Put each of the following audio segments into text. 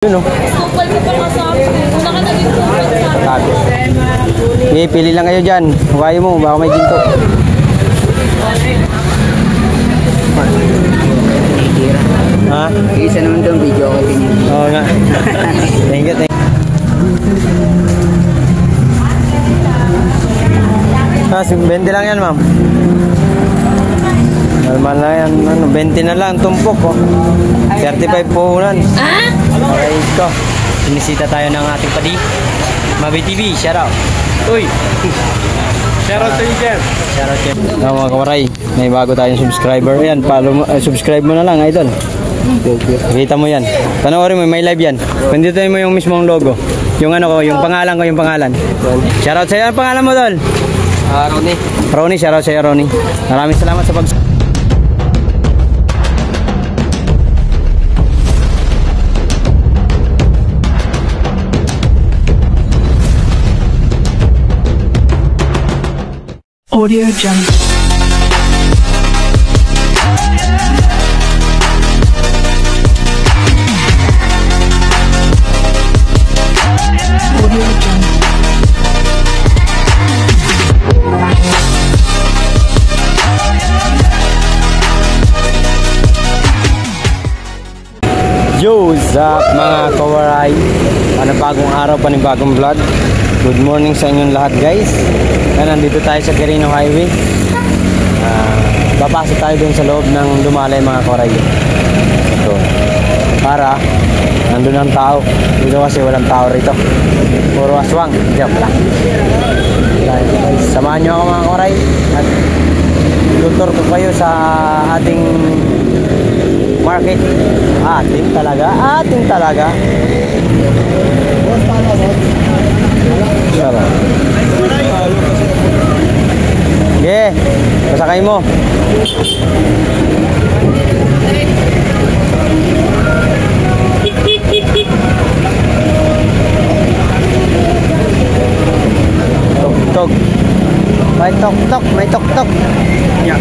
Yun o. Kupal mo pa kasama. Una ka naging kupal sa akin. Okay, pili lang kayo dyan. Hukayo mo, baka may ginto. Ha? Isa naman doon, video ko din yun. Oo nga. Thank you, thank you. Ah, 20 lang yan, ma'am. Normal na yan. Ano, 20 na lang, tumpok ko. 35 po unan. Okay, ito. Sinisita tayo ng ating padi. Mabi TV, shout out. Uy! Shout out to you, Jeff. Shout out, Jeff. Mga kawaray, may bago tayong subscriber. Ayan, follow, subscribe mo na lang, idol. Kita mo yan. Panoorin mo, may live yan. Nandito mo yung mismong logo. Yung ano ko, yung pangalan ko, yung pangalan. Shout out sa'yo. Ang pangalan mo, Dol? Ronnie. Ronnie, shout out sa'yo, Ronnie. Maraming salamat sa Audio Jungle. Audio Jungle. Yo, up mga kawaray. Panibagong araw, panibagong vlog. Good morning sa inyong lahat, guys. Nandito tayo sa Quirino Highway. Papasok tayo dun sa loob ng Dumalay, mga kawaray. Ito. Para nandun ang tao. Dito kasi walang tao rito. Puro aswang. Diyan pala. Samahan nyo ako, mga kawaray. At tutur ko kayo sa ating market. Ating talaga. Ating talaga. Sarap. Okay, pasakay mo. Tok-tok. May tok-tok, may tok-tok. Yeah.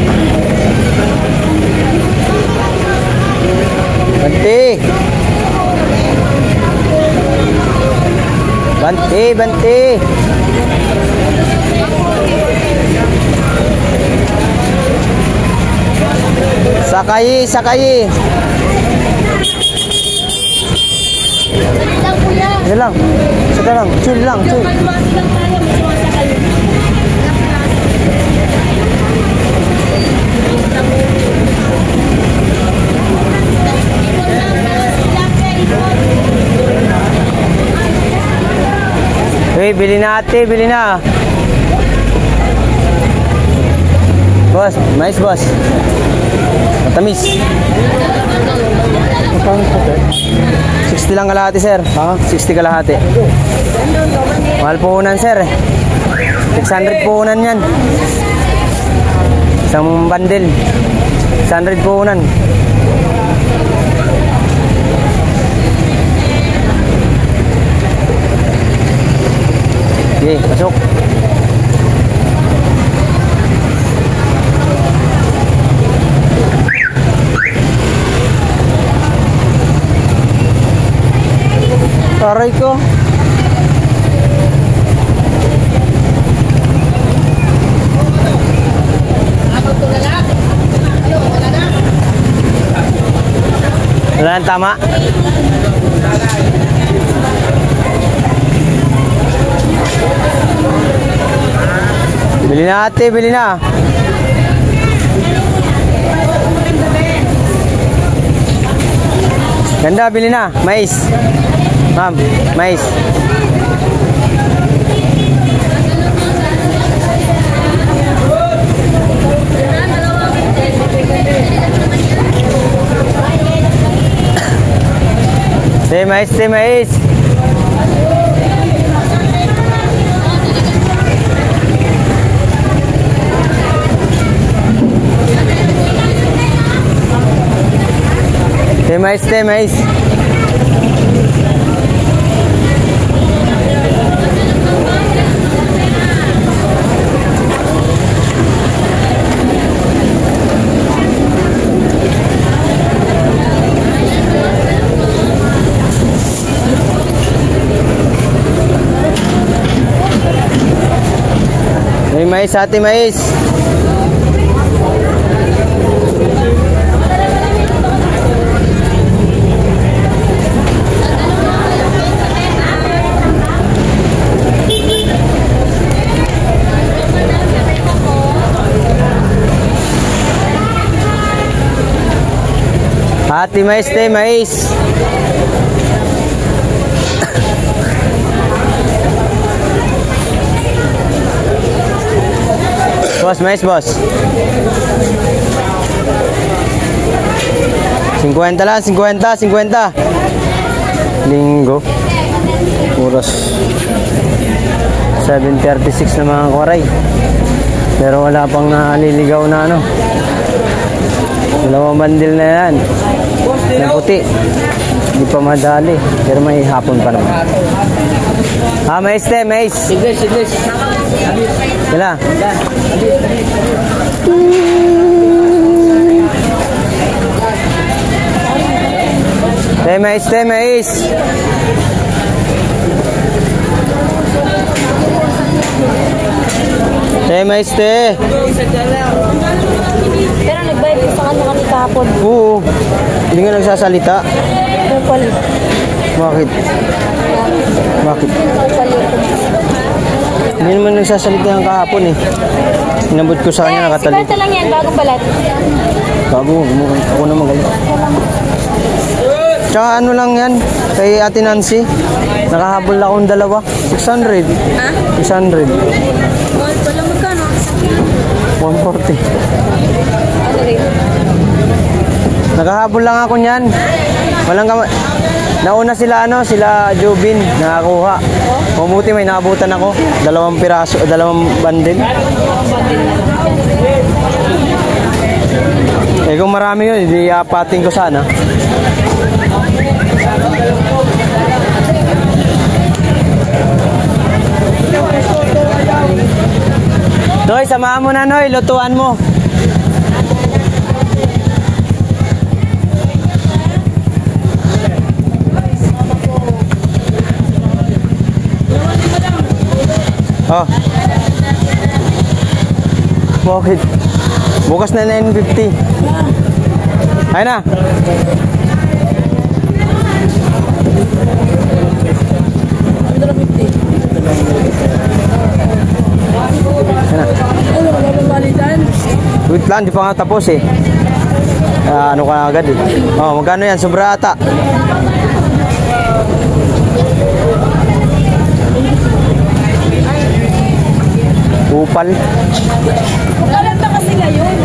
Banti. Banti, banti. Sakayi, sakayi. Sige lang. Sige lang. Chill lang, chill. Hey, bili na ate, bili na. Boss, mais boss. Matamis. 60 lang kalahati, sir. Ha? 60 kalahati. Mahal po unan, sir. 600 po unan yan. Isang bundle. 600 po unan. Okay, pasok. Aray ko. Wala nang tama. Bili na ate, bili na. Ganda, bili na. Mais. Ma'am, mais. Mais, mais. Mais. Mais, Ate Mais. Ate Mais, te Mais. Boss, mais boss. 50 lang, 50, 50. Linggo. Oras 7:36 na mga koray. Pero wala pang naliligaw na ano. Dalawang bandil na yan. Na puti. Hindi pa madali. Pero may hapon pa naman. Mais te, mais. Siglis, siglis. Kailan? Te mais, te mais. Te mais, te. Pero nagbayad ko sa kanya kami kahapon. Oo. Hindi nga nagsasalita. Kupal. Bakit? Bakit? Kupal yun. Hindi naman nagsasalita ng kahapon eh. Inabot ko sa kanya nakatali. Sibalta lang yan, bagong balat. Bago, ako na magaling. Tsaka ano lang yan, kay Ate Nancy. Nakahabol akong dalawa. 600. Ha? 600. Wala magkano? 140. Ano rin? Nakahabol lang ako niyan. Walang nauna sila sila Jobin nakakuha. Mabuti may naabutan ako. 2 piraso, 2 bandil. Eh kung marami yun, hindi apating ko sana. Noy, samahan mo na Noy, lutuan mo. Oh. Bakit? Bukas na 9:50. Ayun na. Wait lang, di pa nga tapos eh. Ano ka agad eh. Oh, magkano yan? Sobra ata. Upal. Alam ba kasi ngayon?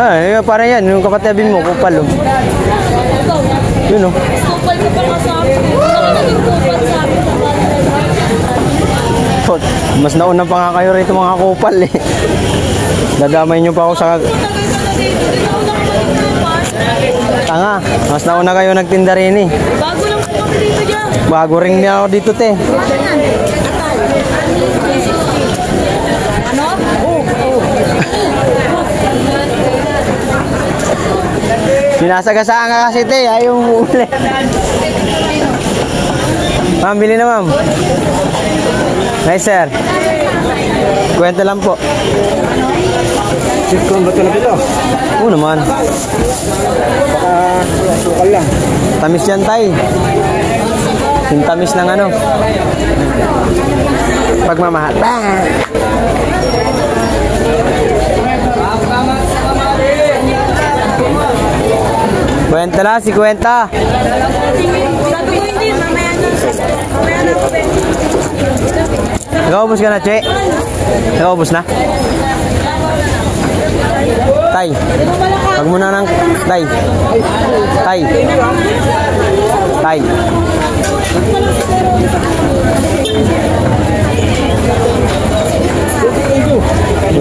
Ay, parang yan. Yung kapatibin mo, kupal oh. Yun oh. Kupal ka pa sa akin. Wala ka naging kupal sa akin. Mas nauna pa nga kayo rito mga kupal eh. Dadamay nyo pa ako sa... Tanga, mas nauna kayo nagtinda rin eh. Bago lang po kami dito dyan. Bago rin niya ako dito te. Ano? Sinasagasaan ka kasi te, ayaw mo uli. Ma'am, bili na ma'am. Nice sir. Kwenta lang po. Sitcom ba talaga ito? Oo naman. Baka sukal lang. Tamis yan tay. Yung tamis ng ano. Pagmamahal. Bang! Kwenta lang, si kwenta. Sabi ko hindi. Mamaya na. Mamaya na ako. Nakaubos ka na, Che? Nakaubos na? Tay. Pag muna ng... Tay. Tay. Tay.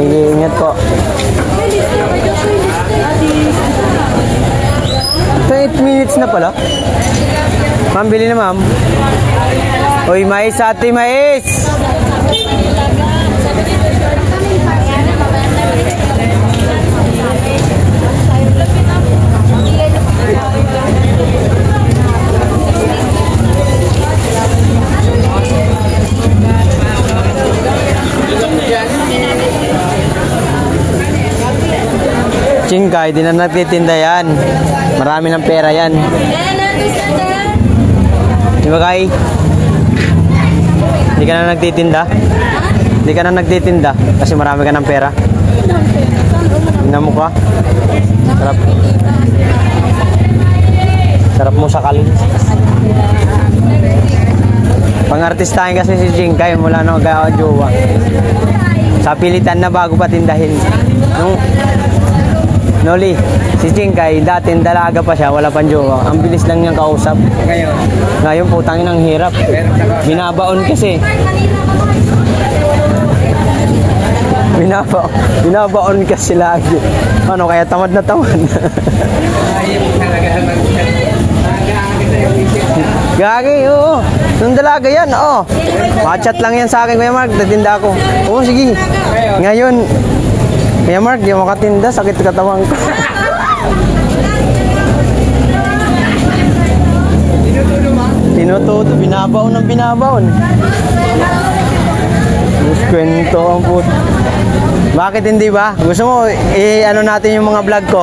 Ingat po. 8 minutes na pala. Ma'am, bili na ma'am. Uy, mais, ate, mais! Chingkay, di na nagtitinda yan. Marami ng pera yan. Di ba, Kay? Di ka na nagtitinda? Di ka na nagtitinda kasi marami ka ng pera. Tingnan mo ka. Sarap. Sarap mo sakalin. Pang-artistahin kasi si Chingkay mula nung jowa. Sa pilitan na bago patindahin. Noli, si Chingkay, dati dalaga pa siya, wala pang jowa. Ang bilis lang niyang kausap. Ngayon, putangin ang hirap. Binabaon kasi. Binabaon kasi lagi. Ano, kaya tamad na tamad. Gagi, oo. Nung dalaga yan, oo. Machat lang yan sa akin, Kuya Mark, tatinda ako. Oo, sige. Ngayon, Kuya Mark, di makatinda, sakit katawang ko. Tinututo, binabaon ng binabaon. Kwento ang puto. Bakit hindi ba? Gusto mo, ano natin yung mga vlog ko?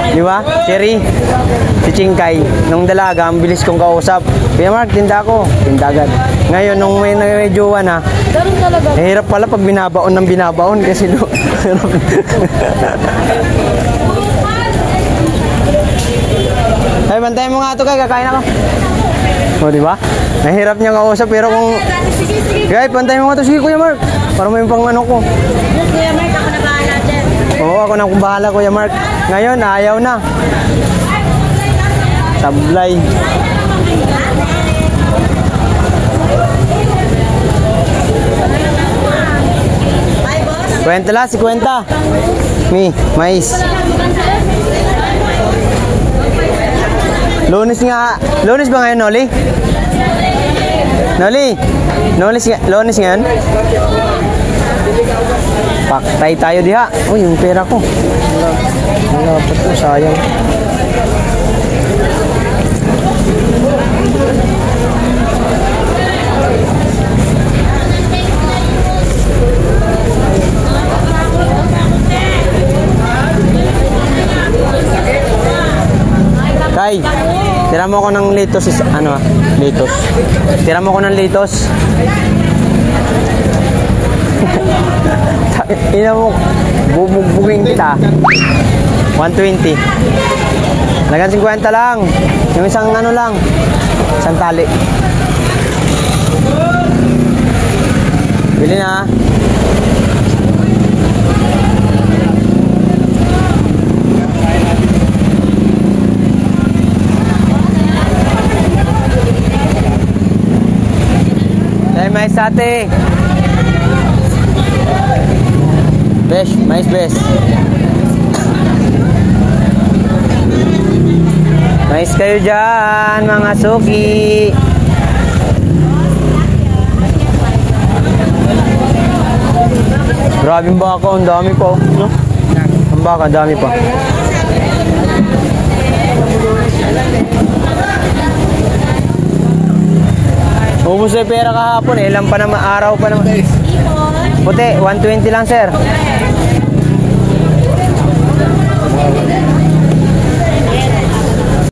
Di ba? Cherry, si Chingkay, nung dalaga, ang bilis kong kausap. Kuya Mark, tinda ako. Tinda agad. Ngayon, nung may jowa na, hirap pala pag binabaon ng binabaon kasi Ay, bantayan mo nga ito, Kay. Kakain ako. O, di ba? Nahirap niya kausap, pero kung... Kay, bantayan mo nga ito. Sige, Kuya Mark. Para may pang ano ko. Kuya Mark, ako na bahala dyan. Oo, ako na kung bahala, Kuya Mark. Ngayon, ayaw na. Sablay. Kwenta la, si Kwenta. Mais. Lunes nga. Lunes ba ngayon, Noli? Noli? Lunes ngayon? Paktay tayo diha. Uy, yung pera ko. Wala pa to, sayang. Kay, tira mo ako ng litos. Ano, litos. Tira mo ako ng litos. Ina mo, bubugbugin kita. 120. Lagan 50 lang. Yung isang ano lang. Isang tali. Bili na. Mais sate. Besh, mais besh. Mais kayo dyan, mga suki. Grabe ang baka, ang dami pa. No? Ang baka, ang dami pa. Ubus na yung pera kahapon eh. Ilan pa naman, araw pa naman. Puti, 120 lang, sir.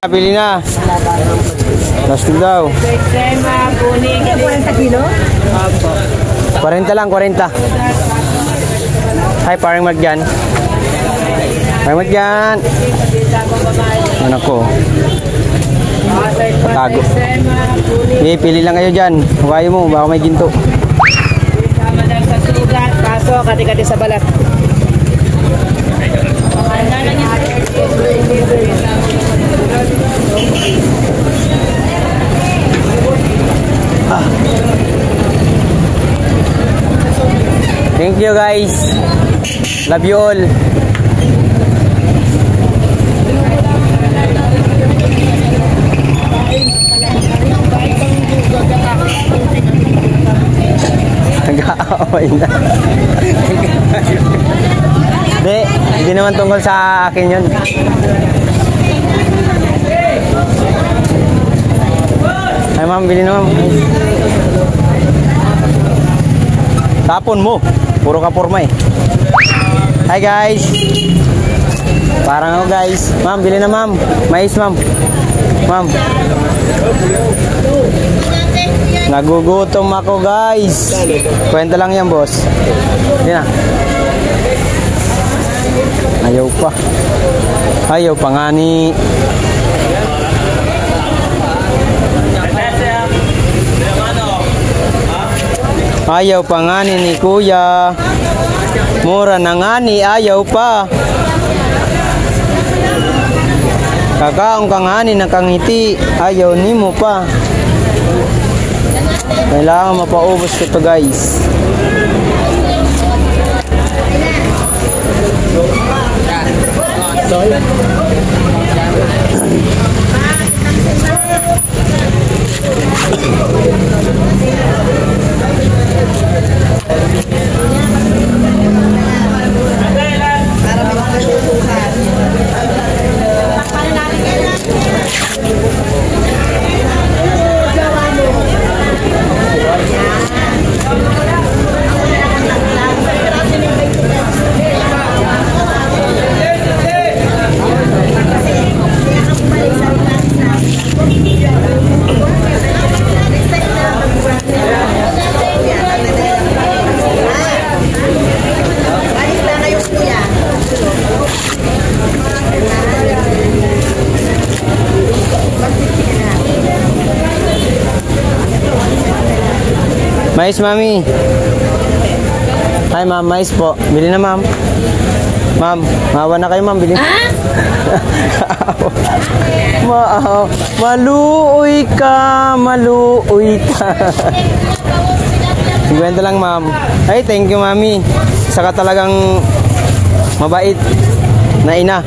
Bili na. Plastic daw. 40 kilo? 40 lang, 40. Hi, paring Magyan. Paring Magyan. Anak ko. Patago. Okay, pili lang kayo dyan. Huwayo mo, baka may ginto. Tama lang sa sugat, kaso kati-kati sa balat. Thank you guys. Love you all. Nag-aaway na. Hindi naman tungkol sa akin yun. Ay ma'am, bili na ma'am. Tapon mo. Puro ka porma eh. Hi guys. Parang ako guys. Ma'am, bili na ma'am. Mais ma'am. Ma'am. Nagugutom ako guys. Kwenta lang yan boss. Hindi na. Ayaw pa. Ayaw pa nga ni. Ayaw pa nga ni kuya. Mura na nga ni. Ayaw pa. Kakaong ka nga ni nakangiti. Ayaw ni mo pa. Kailangan mapaubos ko to guys. Mais mami. Hi ma'am, mais po. Bili na ma'am. Ma'am, maawa na kayo ma'am, bili. Maluoy ka, maluoy ka. 50 lang ma'am. Ay, thank you mami. Saka talagang mabait na ina.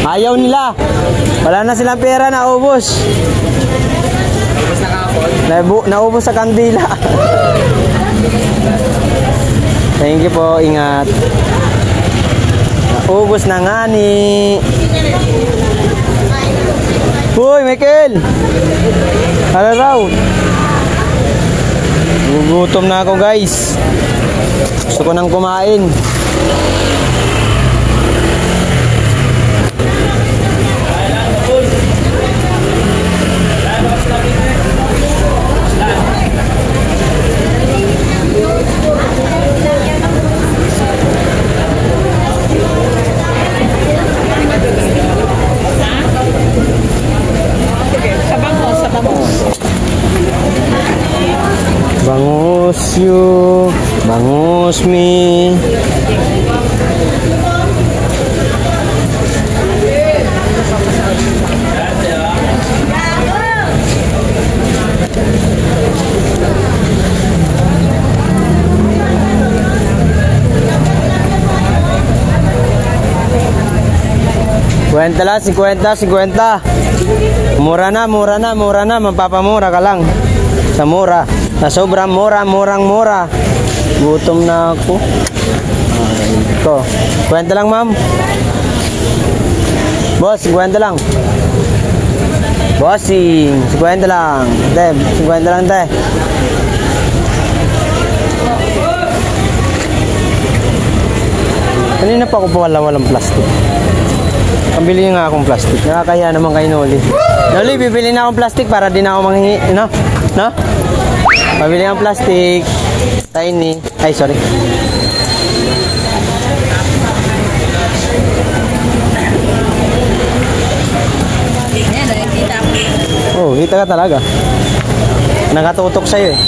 Ayaw nila. Wala na silang pera, naubos. Naubos sa kandila. Thank you po, ingat. Naubos na nga ni. Hoy, Michael. Hala raw. Gugutom na ako guys. Gusto ko nang kumain. Bangus you, bangus mi. Kwenta lang, 50. Mura na, mapapamura ka lang. Sa mura. Na sobrang mura. Gutom na ako. Ito. 50 lang, ma'am. Boss, 50 lang. Bossing, 50 lang. Deb, 50 lang, te. Kanina pa ako pa walang plastic. Pambili nga akong plastic. Nakakaya naman kay Noli. Noli, bibili na akong plastic para di na ako manghingi. No? No? Pabili ng plastic. Tiny. Ay, sorry. Oh, kita ka talaga. Nakatutok sa'yo eh.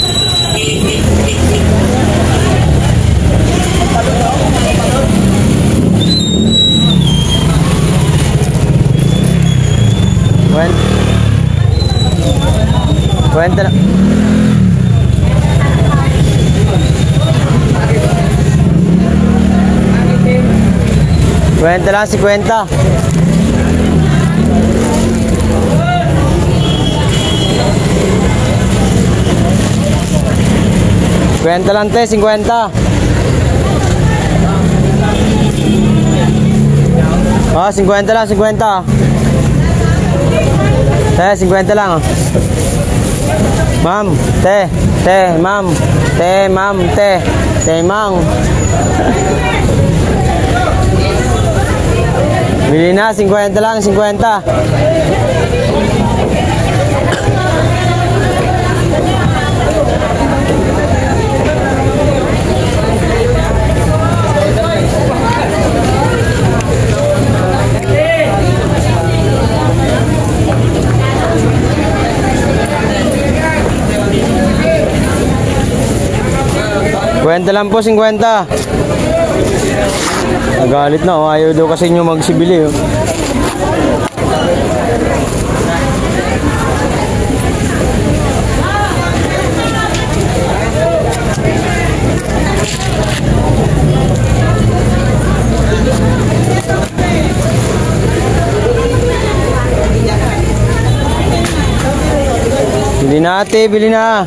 Kwenta na. Kwenta lang, 50. Kwenta lang, te, 50. Oh, 50 lang, 50. Te, 50 lang. Oh. Ma'am, ma'am, ma'am, ma'am. Bili na, 50 lang, 50. Kwenta lang po, 50. Nagalit na, oh. Ayaw daw kasi nyo magsibili. Oh. Bili na ate, bili na.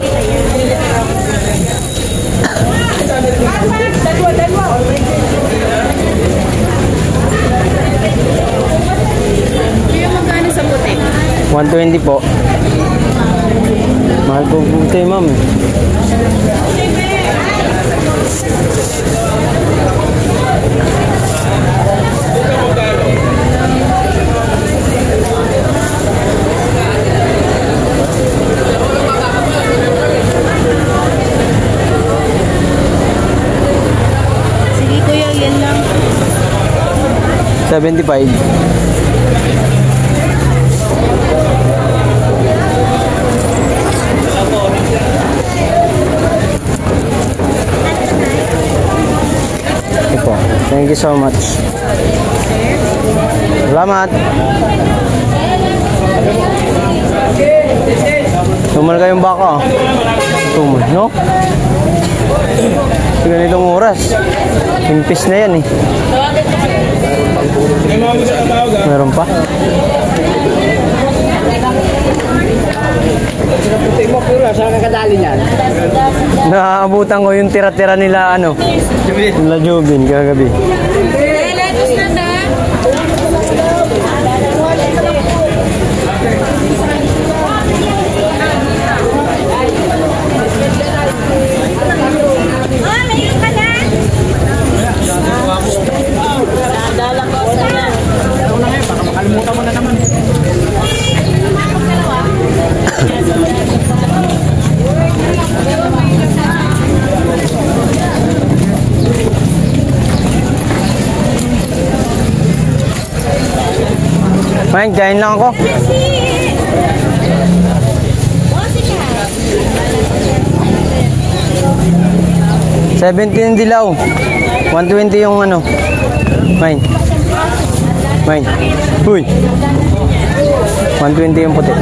Yung magkano sa puti? 120 po. Mahal po puti, ma'am. Sige kuya, yan lang. 75. Ito. Thank you so much. Salamat. Tumal kayong baka. Tumal, no? Ganitong oras. Impis na yan eh. Meron pa? Puti mo pula, saan ka kadali niyan? Nakaabutan ko yung tira-tira nila ano. Nila Jubin kagabi. Lettuce na na. Mayroon ka na? Dadala ko sa na. Baka makalimutan mo na naman. Main, kain lang ako. $17 dilaw. 120 yung ano. Main. Main. Uy. 120 yung puti.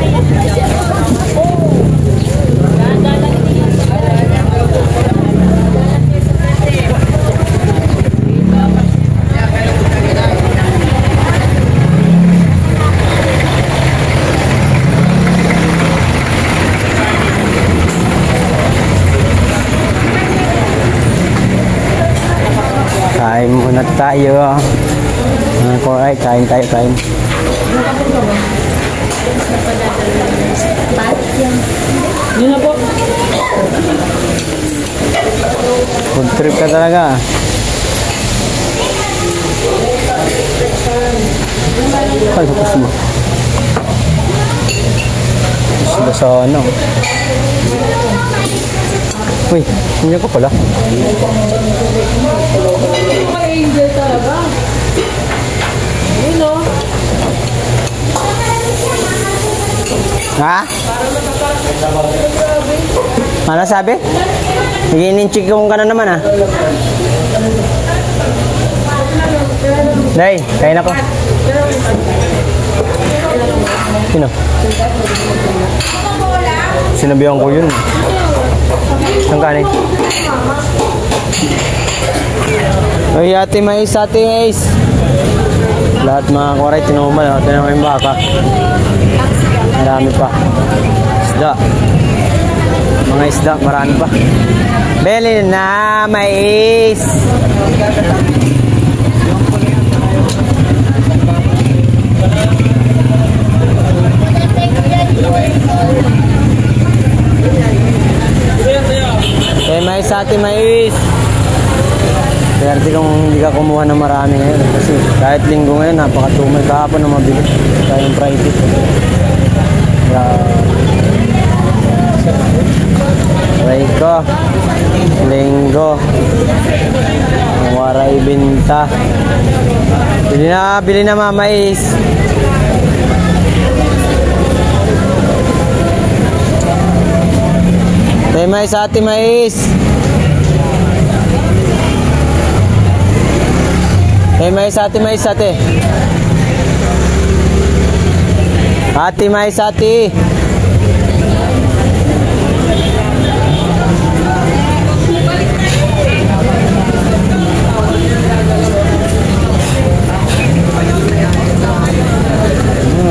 Kain muna tayo. Alright, kain tayo, kain. Yun na po. Food trip ka talaga. Ay, tapos mo. Sila sa ano. Uy, hindi ko pala. Angel talaga. Yun o. Ha? Ano sabi? Nag-ininchik ka na naman ah. Day, kain ako. Sino? Sinabihan ko yun. Ang kanin. Ay, ate mais, ate mais. Lahat mga koray, tinumal. Tinumal yung baka. Marami pa. Isda. Mga isda, marami pa. Beli na mais. sa Ate Mais. Swerte kung hindi ka kumuha ng marami ngayon. Kasi kahit linggo ngayon, napakatumay. Kahapon na mabili. Kaya yung Friday. Kaya... Rayko. Linggo. Waray binta. Bili na mga mais. May mais sa Ate Mais. May mais sa Ate Mais ate. Ate Mais ate.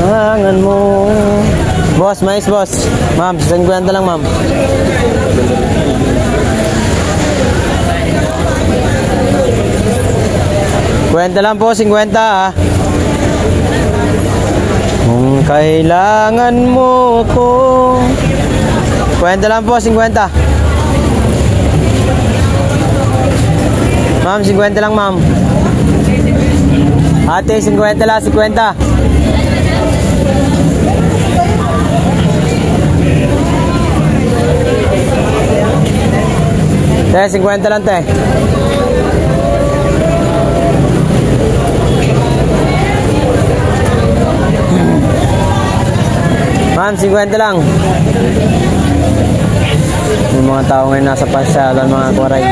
Angan mo. Boss, mais boss. Ma'am, 50 lang ma'am. Kwenta lang po, 50 ha. Kung kailangan mo ko. Kwenta lang po, 50. Ma'am, 50 lang ma'am. Ate, 50 lang, 50. Te, 50 lang te. Ma'am, 50 lang. Yung mga tao ngayon nasa pasyalan, mga kwaray.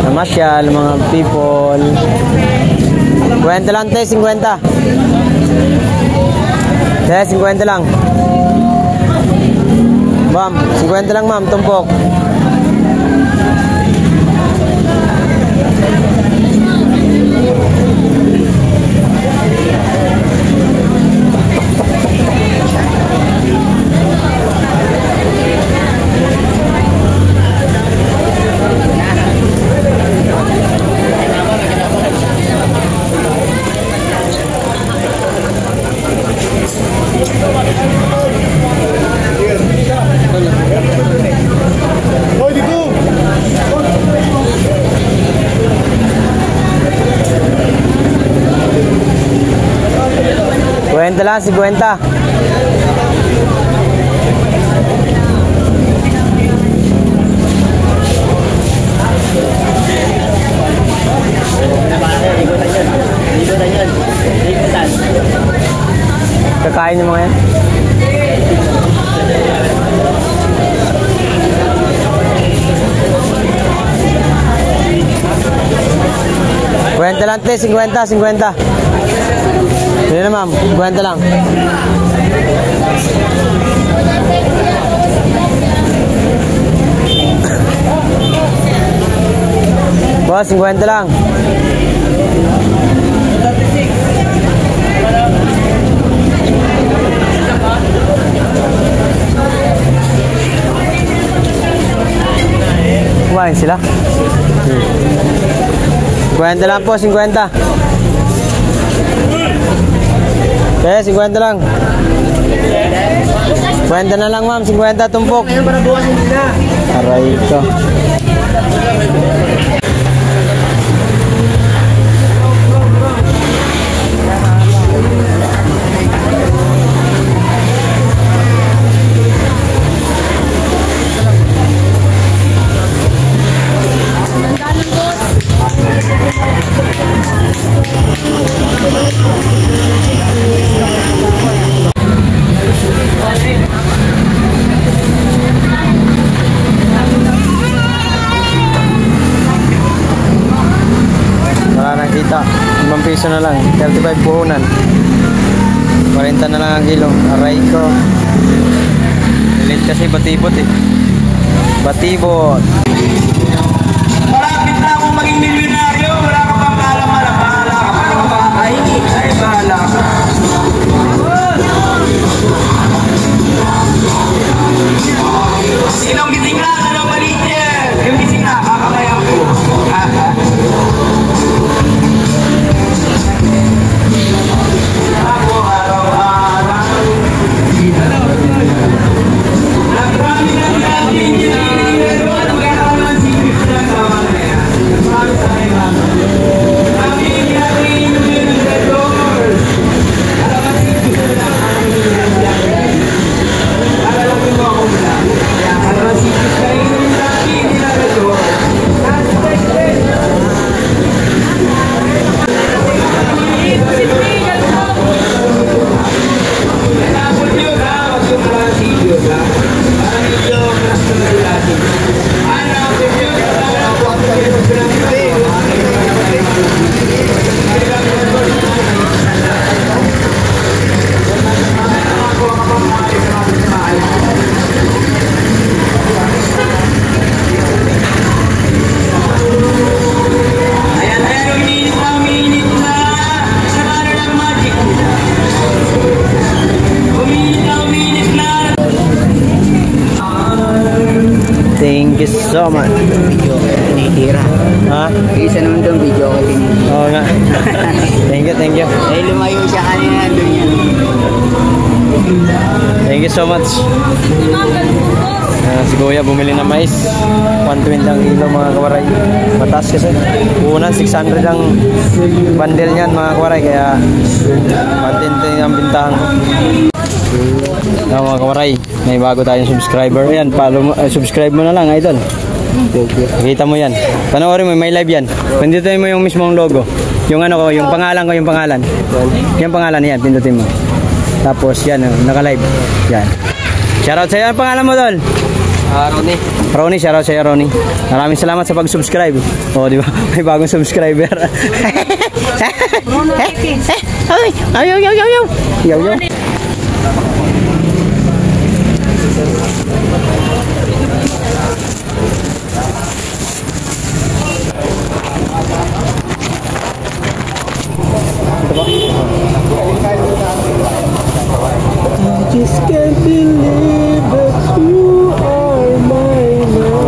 Namasyal, mga people. 50 lang te, 50. Te, 50 lang. Ma'am, 50 lang ma'am, tumpok. Kwenta lang, 50. Kakain yung mga yan. Kwenta lang, 50, 50. Hindi na ma'am, 50 lang. Boss, 50 lang. Kumain sila? 50 lang po, 50. Okay, 50 lang. 50 na lang ma'am, 50 tumpok. Aray ko. Kita, 5 piso na lang, 35 puhunan, 40 na lang ang kilo. Aray ko, lilit kasi batibot eh, batibot. Malapit na akong maging milyonaryo, wala ka pang alam-alam, bahala ka, paano ka ba kakainin? Ay, bahala ka. Sinong gising na? Ano balik niya? Yung gising na, kakakaya ko. Thank you so much. Video ko tinitira. Ha? Isa naman doon, video ko tinitira. Oo nga. Thank you. Eh, lumayo siya kanina doon yan. Thank you so much. Si Kuya bumili ng mais. 120 ang kilo mga kawaray. Mataas kasi. Unan 600 ang bundle niyan mga kawaray. Kaya 120 ang bintahan ko. Mga kawaray, may bago tayong subscriber. Ayan, follow mo, subscribe mo na lang, idol. Kita mo yan. Panoorin mo, may live yan. Pindutin mo yung mismong logo. Yung ano ko, yung pangalan ko, yung pangalan. Yung pangalan yan, pindutin mo. Tapos yan, naka-live. Yan. Shoutout sa'yo. Ang pangalan mo, Dol? Ronnie. Ronnie, shoutout sa'yo, Ronnie. Maraming salamat sa pag-subscribe. O, di ba? May bagong subscriber. Yo. I just can't believe that you are mine now.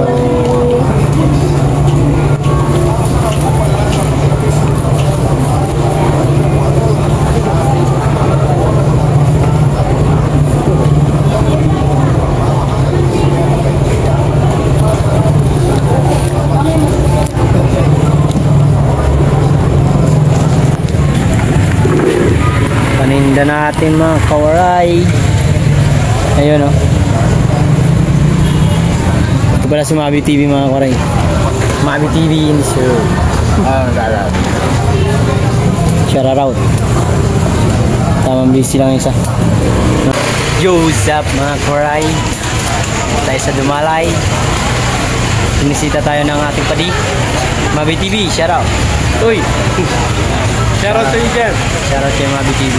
Paninda natin mga kawaray. Ayun o. Ito pala si Mabi TV mga kawaray. Mabi TV in sir. Shoutout. Tamang busy lang isa. Yo, what's up mga kawaray? Tayo sa Dumalay. Sinisita tayo ng ating padi. Mabi TV, shoutout. Uy! Shoutout to you, Jeff. Shoutout kay Mabi TV.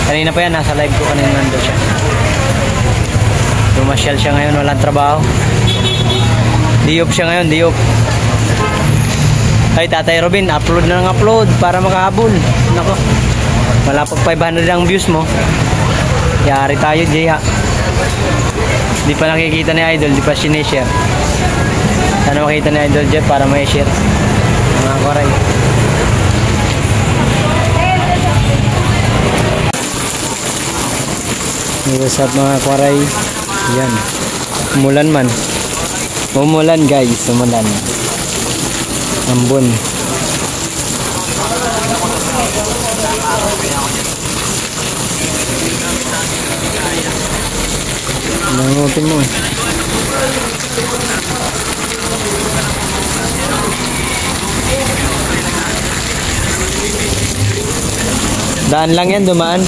Kanina pa yan, nasa live ko kanina nando siya. Tumasyal siya ngayon, walang trabaho. Diop siya ngayon, diop. Ay, Tatay Robin, upload na ng upload para makahabol. Nako, wala pag 500 ang views mo. Yari tayo, Jay ha. Di pa nakikita ni Idol, di pa sinishare. Sana makita ni Idol Jeff para may share. Mga koray. What's up mga kwaray? Yan. Umulan man. Umulan guys. Umulan. Ambon. Nangutin mo. Daan lang yan, dumaan.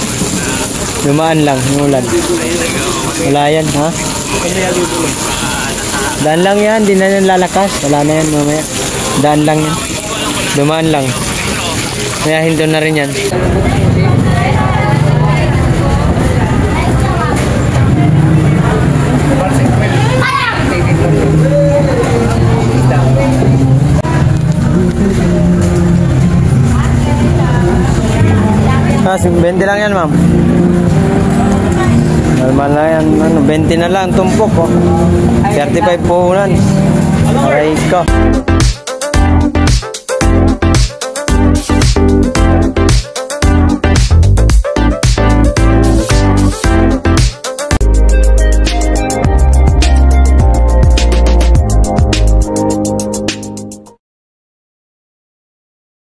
Dumaan lang, yung ulan. Wala yan, ha? Daan lang yan, di na yan lalakas. Wala na yan mamaya. Daan lang yan. Dumaan lang. Kaya hinto na rin yan. Ah, 20 lang yan, ma'am. Normal na yan, ano, 20 na lang tumpok, oh. 35 po unan. Aray ko.